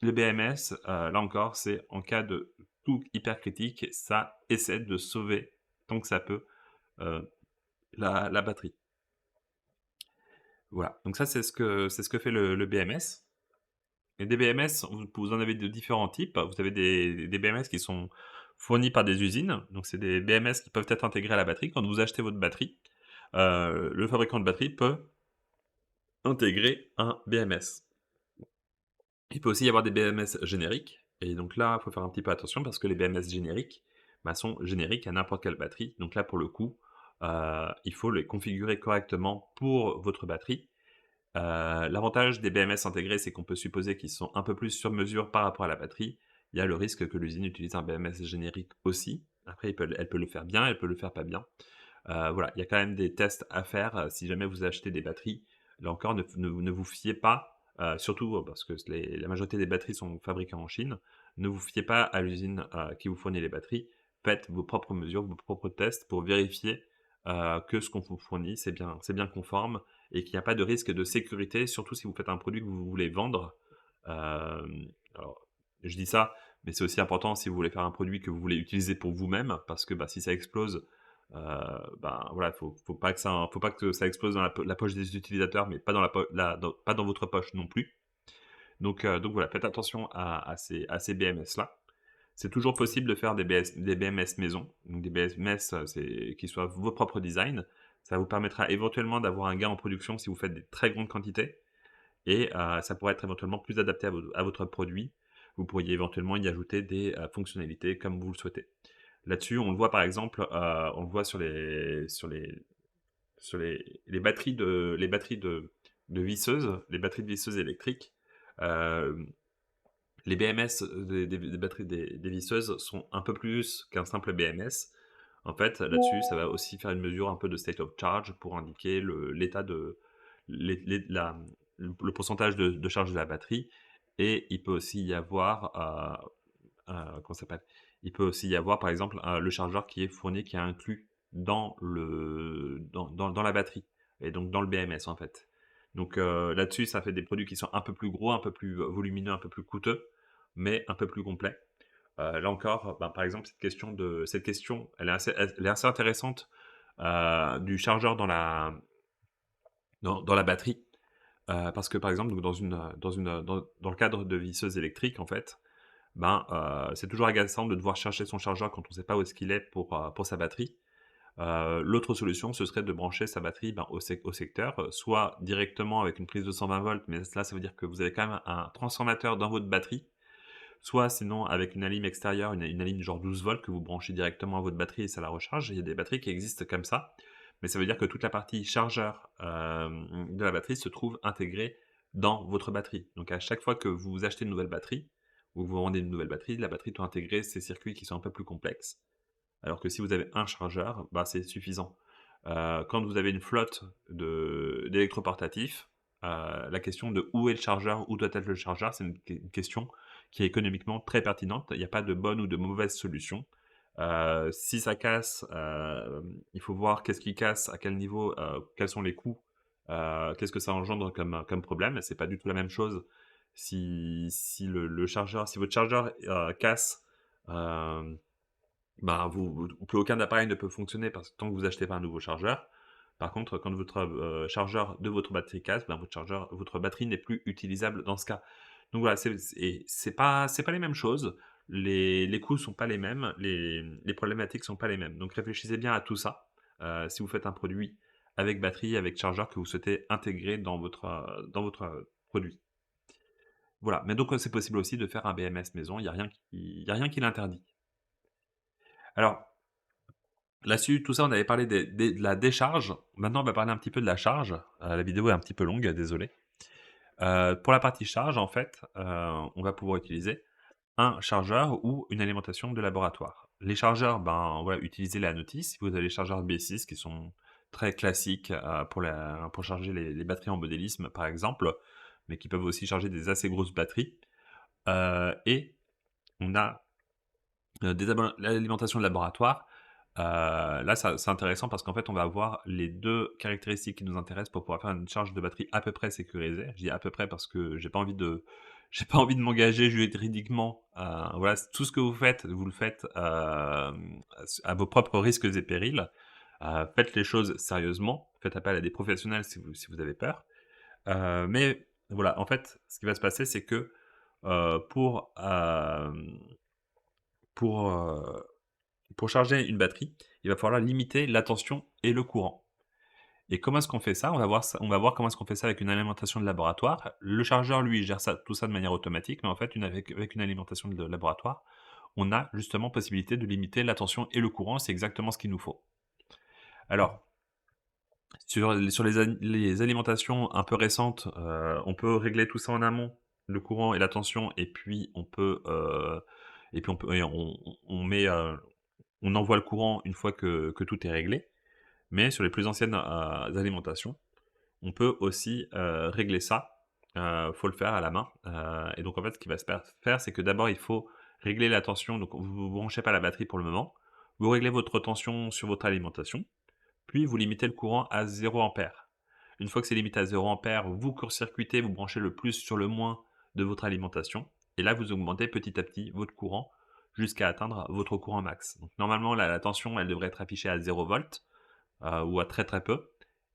le BMS, là encore, c'est en cas de tout hyper critique, ça essaie de sauver tant que ça peut, heu, la batterie. Voilà, donc ça c'est ce que fait le BMS et des BMS, vous en avez de différents types. Vous avez des BMS qui sont fournis par des usines, donc c'est des BMS qui peuvent être intégrés à la batterie. Quand vous achetez votre batterie, le fabricant de batterie peut intégrer un BMS. Il peut aussi y avoir des BMS génériques et donc là, il faut faire un petit peu attention parce que les BMS génériques, bah, sont génériques à n'importe quelle batterie. Donc là, pour le coup, il faut les configurer correctement pour votre batterie. L'avantage des BMS intégrés, c'est qu'on peut supposer qu'ils sont un peu plus sur mesure par rapport à la batterie. Il y a le risque que l'usine utilise un BMS générique aussi. Après, elle peut le faire bien, elle peut le faire pas bien. Voilà, il y a quand même des tests à faire, si jamais vous achetez des batteries. Là encore, ne vous fiez pas, surtout, parce que la majorité des batteries sont fabriquées en Chine, ne vous fiez pas à l'usine, qui vous fournit les batteries. Faites vos propres mesures, vos propres tests pour vérifier, que ce qu'on vous fournit, c'est bien conforme et qu'il n'y a pas de risque de sécurité, surtout si vous faites un produit que vous voulez vendre. Alors, je dis ça, mais c'est aussi important si vous voulez faire un produit que vous voulez utiliser pour vous-même parce que, bah, si ça explose, ben, voilà, faut pas que ça explose dans la poche des utilisateurs, mais pas dans pas dans votre poche non plus. Donc voilà, faites attention à ces BMS-là. C'est toujours possible de faire des BMS maison, donc des BMS, qui soient vos propres designs. Ça vous permettra éventuellement d'avoir un gain en production si vous faites des très grandes quantités et ça pourrait être éventuellement plus adapté à votre produit. Vous pourriez éventuellement y ajouter des, fonctionnalités comme vous le souhaitez. Là-dessus, on le voit par exemple, on le voit les batteries de visseuses, les batteries de visseuses électriques. Hem, les BMS des batteries des visseuses sont un peu plus qu'un simple BMS. En fait, là-dessus, ça va aussi faire une mesure un peu de state of charge pour indiquer l'état de l'é la le pourcentage de charge de la batterie et il peut aussi y avoir, comment ça s'appelle? Il peut aussi y avoir, par exemple, le chargeur qui est fourni, qui est inclus dans la batterie et donc dans le BMS, en fait. Donc là-dessus, ça fait des produits qui sont un peu plus gros, un peu plus, volumineux, un peu plus coûteux, mais un peu plus complets. Là encore, ben, par exemple, cette question, elle est assez intéressante, du chargeur dans la batterie. Parce que, par exemple, donc dans le cadre de visseuses électriques, en fait, ben, c'est toujours agaçant de devoir chercher son chargeur quand on ne sait pas où est-ce qu'il est pour sa batterie. L'autre solution, ce serait de brancher sa batterie, ben, au secteur, soit directement avec une prise de 120 volts, mais là, ça veut dire que vous avez quand même un transformateur dans votre batterie, soit sinon avec une alim extérieure, une alim genre 12 volts que vous branchez directement à votre batterie et ça la recharge. Il y a des batteries qui existent comme ça, mais ça veut dire que toute la partie chargeur, de la batterie se trouve intégrée dans votre batterie. Donc à chaque fois que vous achetez une nouvelle batterie ou que vous vendez une nouvelle batterie, la batterie doit intégrer ces circuits qui sont un peu plus complexes. Alors que si vous avez un chargeur, bah, c'est suffisant. Quand vous avez une flotte d'électroportatifs, la question de où est le chargeur, où doit être le chargeur, c'est une question qui est économiquement très pertinente. Il n'y a pas de bonne ou de mauvaise solution. Si ça casse, il faut voir qu'est-ce qui casse, à quel niveau, quels sont les coûts, qu'est-ce que ça engendre comme problème. C'est pas du tout la même chose si votre chargeur, casse, hem bah, plus aucun appareil ne peut fonctionner parce que tant que vous achetez pas un nouveau chargeur. Par contre, quand votre, chargeur de votre batterie casse, ben, votre batterie n'est plus utilisable dans ce cas. Donc voilà, c'est pas les mêmes choses. Les coûts sont pas les mêmes, les problématiques sont pas les mêmes. Donc réfléchissez bien à tout ça, si vous faites un produit avec batterie, avec chargeur que vous souhaitez intégrer dans votre produit. Voilà, mais donc, c'est possible aussi de faire un BMS maison, il y a rien qui l'interdit. Alors là-dessus, tout ça, on avait parlé de la décharge. Maintenant, on va parler un petit peu de la charge. La vidéo est un petit peu longue, désolé. Pour la partie charge, en fait, on va pouvoir utiliser un chargeur ou une alimentation de laboratoire. Les chargeurs, ben, voilà, utilisez la notice. Vous avez les chargeurs B6 qui sont très classiques, pour charger les batteries en modélisme, par exemple, mais qui peuvent aussi charger des assez grosses batteries. Et on a l'alimentation de laboratoire, là, ça c'est intéressant parce qu'en fait, on va avoir les 2 caractéristiques qui nous intéressent pour pouvoir faire une charge de batterie à peu près sécurisée. Je dis à peu près parce que j'ai pas envie de j'ai pas envie de m'engager juridiquement, voilà, tout ce que vous le faites, à vos propres risques et périls. Faites les choses sérieusement, faites appel à des professionnels si vous avez peur. Mais voilà, en fait, ce qui va se passer, c'est que, pour charger une batterie, il va falloir limiter la tension et le courant. Et comment est-ce qu'on fait ça? On va voir comment est-ce qu'on fait ça avec une alimentation de laboratoire. Le chargeur, lui, gère tout ça de manière automatique, mais en fait, avec une alimentation de laboratoire, on a justement possibilité de limiter la tension et le courant, c'est exactement ce qu'il nous faut. Alors, sur les alimentations un peu récentes, on peut régler tout ça en amont, le courant et la tension, et puis on met, on envoie le courant une fois que tout est réglé. Mais sur les plus anciennes, alimentations, on peut aussi, régler ça. Faut le faire à la main, et donc en fait, ce qui va se faire, c'est que d'abord, il faut régler la tension. Donc vous branchez pas la batterie pour le moment. Vous réglez votre tension sur votre alimentation, puis vous limitez le courant à 0 ampère. Une fois que c'est limité à 0 ampère, vous court-circuitez, vous branchez le plus sur le moins de votre alimentation et là, vous augmentez petit à petit votre courant jusqu'à atteindre votre courant max. Donc normalement, la tension, elle devrait être affichée à 0 volts, ou à très, très peu.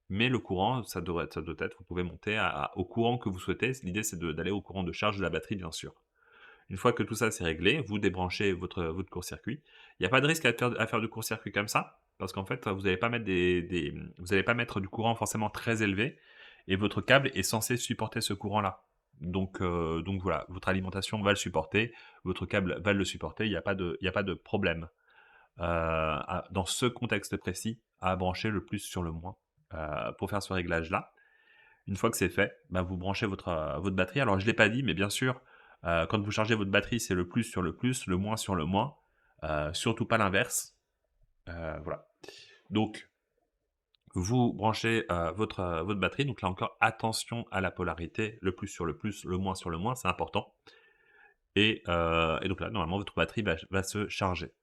Mais le courant, ça doit être vous pouvez monter au courant que vous souhaitez. L'idée, c'est d'aller au courant de charge de la batterie, bien sûr. Une fois que tout ça, c'est réglé, vous débranchez votre court-circuit. Il n'y a pas de risque à faire de court-circuit comme ça, parce qu'en fait, vous n'allez pas mettre vous allez pas mettre du courant forcément très élevé et votre câble est censé supporter ce courant-là. Donc voilà, votre alimentation va le supporter, votre câble va le supporter, il y a pas de problème dans ce contexte précis, à brancher le plus sur le moins, pour faire ce réglage-là. Une fois que c'est fait, bah, vous branchez votre batterie. Alors je ne l'ai pas dit, mais bien sûr, quand vous chargez votre batterie, c'est le plus sur le plus, le moins sur le moins, surtout pas l'inverse. Voilà. Donc vous branchez, votre batterie, donc là encore attention à la polarité, le plus sur le plus, le moins sur le moins, c'est important et donc là, normalement, votre batterie va se charger.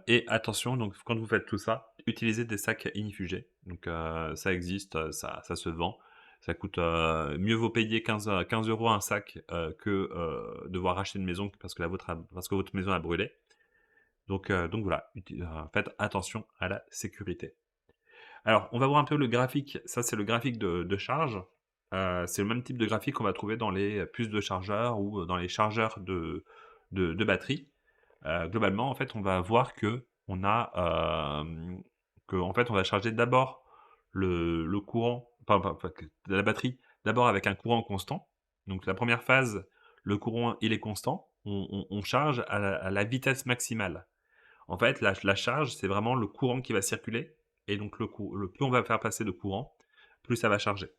Et attention, donc quand vous faites tout ça, utilisez des sacs ignifugés. Donc ça existe, ça se vend. Ça coûte, mieux vaut payer 15 € un sac, que, devoir acheter une maison parce que votre maison a brûlé. Donc voilà, faites attention à la sécurité. Alors, on va voir un peu le graphique. Ça, c'est le graphique de charge. C'est le même type de graphique qu'on va trouver dans les puces de chargeur ou dans les chargeurs de batterie. Globalement, en fait, on va voir en fait, on va charger d'abord le courant, enfin, que la batterie, d'abord avec un courant constant. Donc la première phase, le courant, il est constant. On charge à la vitesse maximale. En fait, la charge, c'est vraiment le courant qui va circuler et donc le plus on va faire passer de courant, plus ça va charger.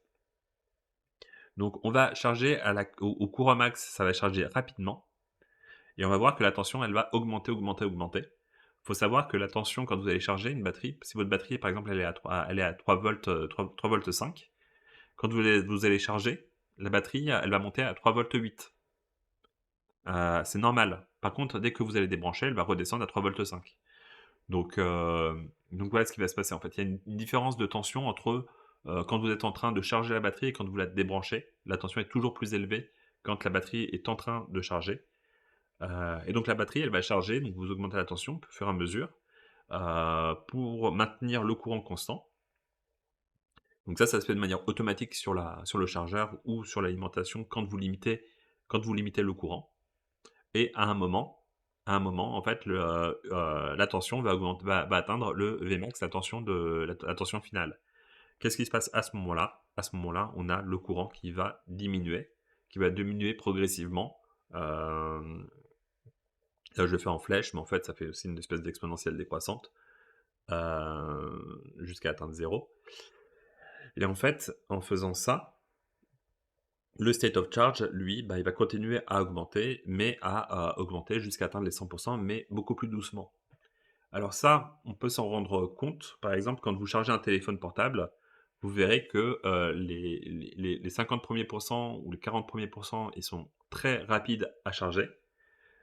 Donc on va charger au courant max, ça va charger rapidement et on va voir que la tension, elle va augmenter, augmenter, augmenter. Il faut savoir que la tension, quand vous allez charger une batterie, si votre batterie, par exemple, elle est à 3 volts, 3 volts 5, quand vous allez charger, la batterie, elle va monter à 3 volts 8. C'est normal. Par contre, dès que vous allez débrancher, elle va redescendre à 3 volts 5. Donc voilà ce qui va se passer en fait. Il y a une différence de tension entre quand vous êtes en train de charger la batterie et quand vous la débranchez. La tension est toujours plus élevée quand la batterie est en train de charger. Et donc la batterie, elle va charger, donc vous augmentez la tension au fur et à mesure pour maintenir le courant constant. Donc ça se fait de manière automatique sur le chargeur ou sur l'alimentation quand vous limitez le courant. Et à un moment, en fait, la tension va atteindre le Vmax, la tension finale. Qu'est-ce qui se passe à ce moment-là? À ce moment-là, on a le courant qui va diminuer progressivement. Là, je le fais en flèche, mais en fait, ça fait aussi une espèce d'exponentielle décroissante jusqu'à atteindre 0. Et en fait, en faisant ça, le state of charge, lui, il va continuer à augmenter, mais à augmenter jusqu'à atteindre les 100%, mais beaucoup plus doucement. Alors ça, on peut s'en rendre compte, par exemple, quand vous chargez un téléphone portable, vous verrez que les 50 premiers pourcents ou les 40 premiers pourcents, ils sont très rapides à charger.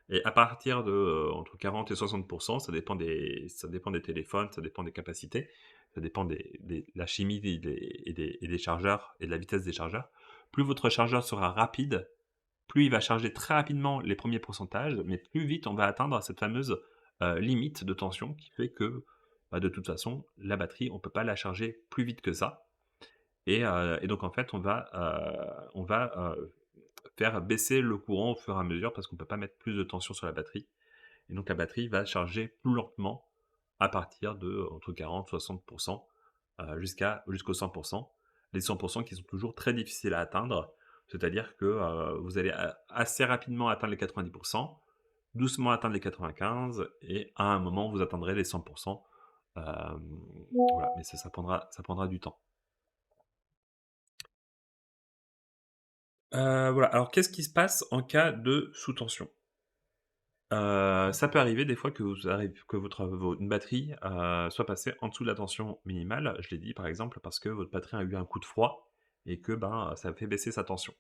Et à partir de entre 40 et 60%, ça dépend des téléphones, ça dépend des capacités, ça dépend de la chimie et des chargeurs et de la vitesse des chargeurs. Plus votre chargeur sera rapide, plus il va charger très rapidement les premiers pourcentages, mais plus vite on va atteindre cette fameuse limite de tension qui fait que, de toute façon, la batterie, on ne peut pas la charger plus vite que ça. Et donc en fait, on va faire baisser le courant au fur et à mesure parce qu'on ne peut pas mettre plus de tension sur la batterie. Et donc la batterie va charger plus lentement à partir de entre 40-60% jusqu'au 100%. Les 100% qui sont toujours très difficiles à atteindre, c'est-à-dire que vous allez assez rapidement atteindre les 90%, doucement atteindre les 95% et à un moment vous atteindrez les 100%. Voilà, mais ça prendra du temps. Voilà, alors qu'est-ce qui se passe en cas de sous-tension? Ça peut arriver des fois que une batterie, soit passée en dessous de la tension minimale. Je l'ai dit par exemple parce que votre batterie a eu un coup de froid et que, ça fait baisser sa tension.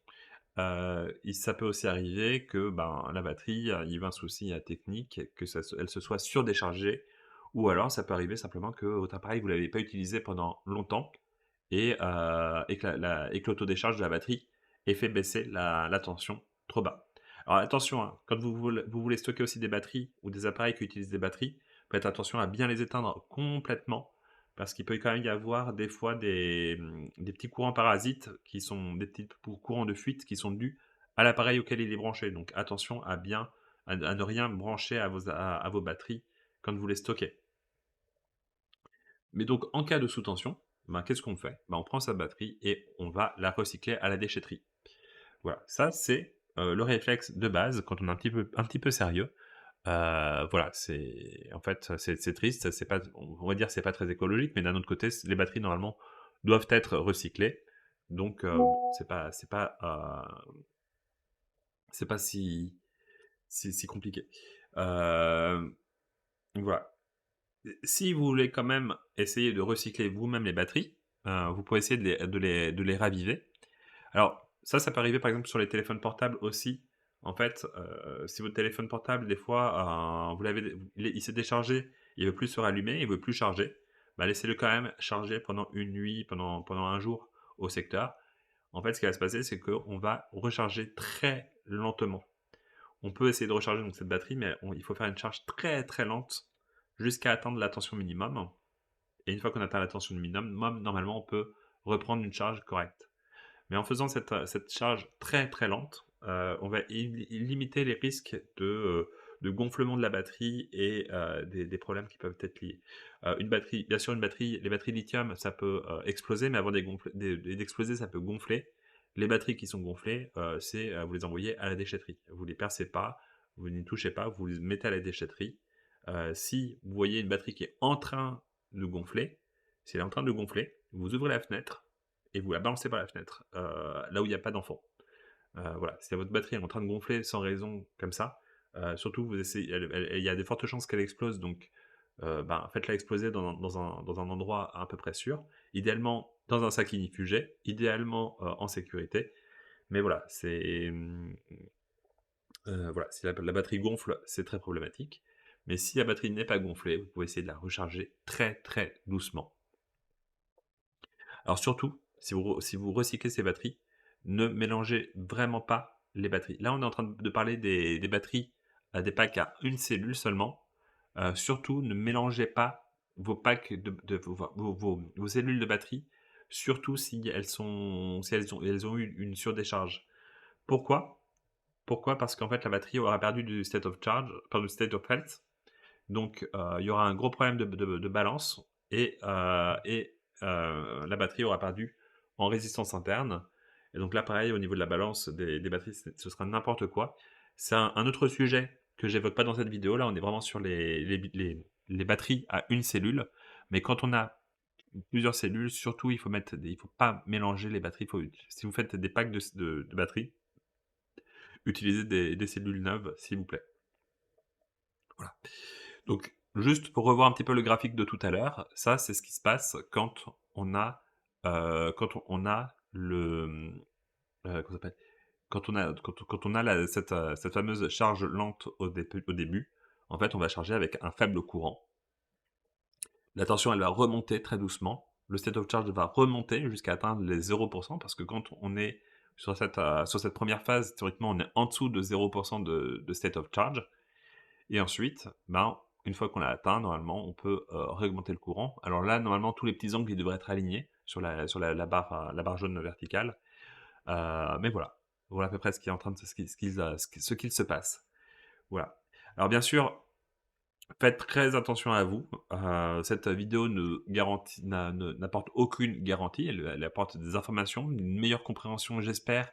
Ça peut aussi arriver que, la batterie, il y a eu un souci, technique, que elle se soit surdéchargée ou alors ça peut arriver simplement que votre appareil vous l'avez pas utilisé pendant longtemps et que l'autodécharge de la batterie ait fait baisser la tension trop bas. Alors attention, hein, quand vous voulez stocker aussi des batteries ou des appareils qui utilisent des batteries, faites attention à bien les éteindre complètement parce qu'il peut quand même y avoir des fois des petits courants parasites qui sont des petits courants de fuite qui sont dus à l'appareil auquel il est branché. Donc attention à ne rien brancher à vos batteries quand vous les stockez. Mais donc, en cas de sous-tension, qu'est-ce qu'on fait? On prend sa batterie et on va la recycler à la déchetterie. Voilà, ça c'est le réflexe de base quand on est un petit peu sérieux. Voilà, en fait, c'est triste, c'est pas, on va dire, c'est pas très écologique, mais d'un autre côté, les batteries normalement doivent être recyclées, donc bon, c'est pas si compliqué. Euh, voilà. Si vous voulez quand même essayer de recycler vous-même les batteries, vous pouvez essayer de les raviver. Alors ça peut arriver par exemple sur les téléphones portables aussi, En fait, si votre téléphone portable, des fois, vous l'avez il s'est déchargé, il veut plus se rallumer, il veut plus charger, bah, laissez-le quand même charger pendant une nuit, pendant un jour au secteur. En fait, ce qui va se passer, c'est qu'on va recharger très lentement. On peut essayer de recharger donc cette batterie, mais il faut faire une charge très, très lente jusqu'à atteindre la tension minimum et une fois qu'on atteint la tension minimum, normalement, on peut reprendre une charge correcte. Mais en faisant cette charge très, très lente, on va limiter les risques de gonflement de la batterie et des problèmes qui peuvent être liés. Une batterie bien sûr, les batteries lithium, ça peut, exploser, mais avant d'exploser, ça peut gonfler. Les batteries qui sont gonflées, vous les envoyez à la déchetterie. Vous les percez pas, vous n'y touchez pas, vous les mettez à la déchetterie. Si vous voyez une batterie qui est en train de gonfler, si elle est en train de gonfler, vous ouvrez la fenêtre et vous la balancez par la fenêtre, là où il y a pas d'enfant. Voilà, si votre batterie est en train de gonfler sans raison comme ça, surtout vous essayez il y a de fortes chances qu'elle explose donc ben, faites-la exploser dans un endroit à peu près sûr. Idéalement dans un sac ignifugé, idéalement, en sécurité. Mais voilà, voilà, si la batterie gonfle, c'est très problématique. Mais si la batterie n'est pas gonflée, vous pouvez essayer de la recharger très, très doucement. Alors surtout, si vous recyclez ces batteries, ne mélangez vraiment pas les batteries. Là, on est en train de parler des batteries à des packs à une cellule seulement. Surtout, ne mélangez pas vos packs de vos cellules de batterie, surtout si elles ont eu une surdécharge. Pourquoi? Pourquoi? Parce qu'en fait, la batterie aura perdu du state of charge, pardon, du state of health. Donc, il y aura un gros problème de balance et la batterie aura perdu en résistance interne. Et donc là, pareil, au niveau de la balance des batteries, ce sera n'importe quoi. C'est un autre sujet que j'évoque pas dans cette vidéo. Là, on est vraiment sur les batteries à une cellule. Mais quand on a plusieurs cellules, surtout, il faut pas mélanger les batteries. Si vous faites des packs de batteries, utilisez des cellules neuves, s'il vous plaît. Voilà. Donc, juste pour revoir un petit peu le graphique de tout à l'heure, ça, c'est ce qui se passe quand on a comment ça s'appelle? Quand on a cette fameuse charge lente au début, en fait, on va charger avec un faible courant. La tension, elle va remonter très doucement. Le state of charge va remonter jusqu'à atteindre les 0 parce que quand on est sur cette première phase, théoriquement, on est en dessous de 0 de state of charge. Et ensuite, ben, une fois qu'on l'a atteint, normalement, on peut, réaugmenter le courant. Alors là, normalement, tous les petits angles, ils devraient être alignés la barre jaune verticale. Mais voilà. Voilà à peu près ce qui est en train de ce qu'il se passe. Voilà. Alors bien sûr, faites très attention à vous. Cette vidéo n'apporte aucune garantie. Elle apporte des informations, une meilleure compréhension, j'espère,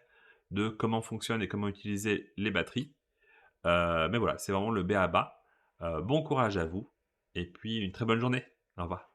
de comment fonctionnent et comment utiliser les batteries. Mais voilà, c'est vraiment le b.a.-ba. Bon courage à vous et puis une très bonne journée. Au revoir.